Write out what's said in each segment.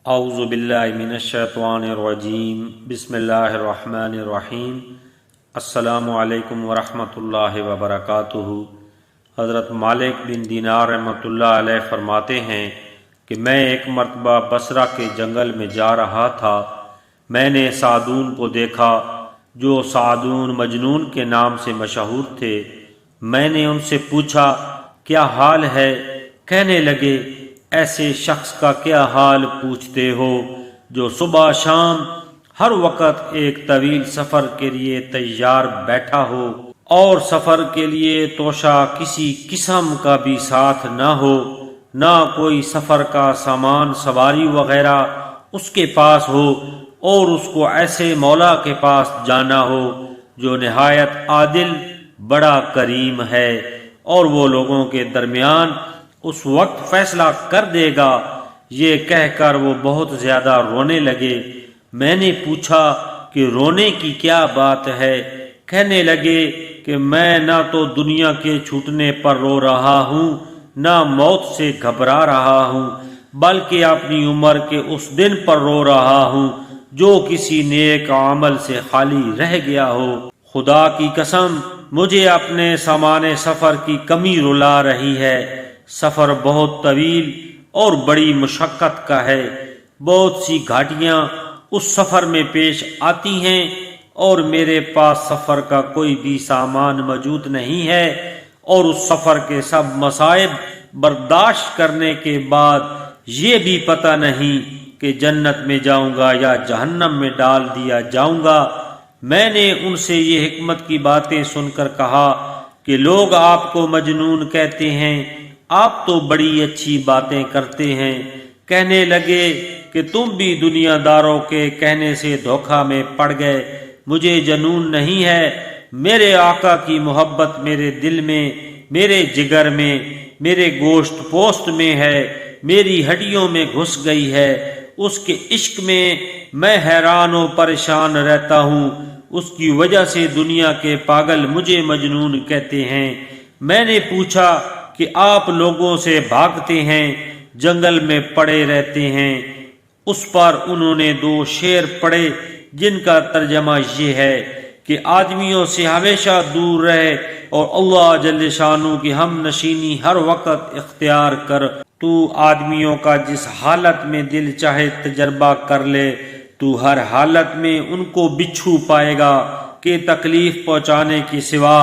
اعوذ باللہ من الشیطان الرجیم بسم اللہ الرحمن الرحیم السلام علیکم ورحمۃ اللہ وبرکاتہ۔ حضرت مالک بن دینار رحمۃ اللہ علیہ فرماتے ہیں کہ میں ایک مرتبہ بصرہ کے جنگل میں جا رہا تھا۔ میں نے سعدون کو دیکھا جو سعدون مجنون کے نام سے مشہور تھے۔ میں نے ان سے پوچھا کیا حال ہے؟ کہنے لگے ایسے شخص کا کیا حال پوچھتے ہو جو صبح شام ہر وقت ایک طویل سفر کے لیے تیار بیٹھا ہو اور سفر کے لیے توشہ کسی قسم کا بھی ساتھ نہ ہو، نہ کوئی سفر کا سامان سواری وغیرہ اس کے پاس ہو، اور اس کو ایسے مولا کے پاس جانا ہو جو نہایت عادل بڑا کریم ہے، اور وہ لوگوں کے درمیان اس وقت فیصلہ کر دے گا۔ یہ کہہ کر وہ بہت زیادہ رونے لگے۔ میں نے پوچھا کہ رونے کی کیا بات ہے؟ کہنے لگے کہ میں نہ تو دنیا کے چھوٹنے پر رو رہا ہوں، نہ موت سے گھبرا رہا ہوں، بلکہ اپنی عمر کے اس دن پر رو رہا ہوں جو کسی نیک عمل سے خالی رہ گیا ہو۔ خدا کی قسم مجھے اپنے سامان سفر کی کمی رلا رہی ہے۔ سفر بہت طویل اور بڑی مشقت کا ہے۔ بہت سی گھاٹیاں اس سفر میں پیش آتی ہیں، اور میرے پاس سفر کا کوئی بھی سامان موجود نہیں ہے، اور اس سفر کے سب مصائب برداشت کرنے کے بعد یہ بھی پتہ نہیں کہ جنت میں جاؤں گا یا جہنم میں ڈال دیا جاؤں گا۔ میں نے ان سے یہ حکمت کی باتیں سن کر کہا کہ لوگ آپ کو مجنون کہتے ہیں، آپ تو بڑی اچھی باتیں کرتے ہیں۔ کہنے لگے کہ تم بھی دنیا داروں کے کہنے سے دھوکہ میں پڑ گئے۔ مجھے جنون نہیں ہے، میرے آقا کی محبت میرے دل میں، میرے جگر میں، میرے گوشت پوست میں ہے، میری ہڈیوں میں گھس گئی ہے۔ اس کے عشق میں حیران و پریشان رہتا ہوں، اس کی وجہ سے دنیا کے پاگل مجھے مجنون کہتے ہیں۔ میں نے پوچھا کہ آپ لوگوں سے بھاگتے ہیں، جنگل میں پڑے رہتے ہیں۔ اس پر انہوں نے 2 شعر پڑھے جن کا ترجمہ یہ ہے کہ آدمیوں سے ہمیشہ دور رہے اور اللہ جل شانہ کی ہم نشینی ہر وقت اختیار کر۔ تو آدمیوں کا جس حالت میں دل چاہے تجربہ کر لے، تو ہر حالت میں ان کو بچھو پائے گا کہ تکلیف پہنچانے کے سوا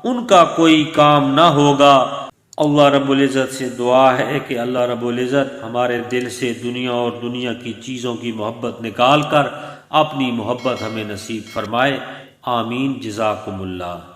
ان کا کوئی کام نہ ہوگا۔ اللہ رب العزت سے دعا ہے کہ اللہ رب العزت ہمارے دل سے دنیا اور دنیا کی چیزوں کی محبت نکال کر اپنی محبت ہمیں نصیب فرمائے۔ آمین۔ جزاکم اللہ۔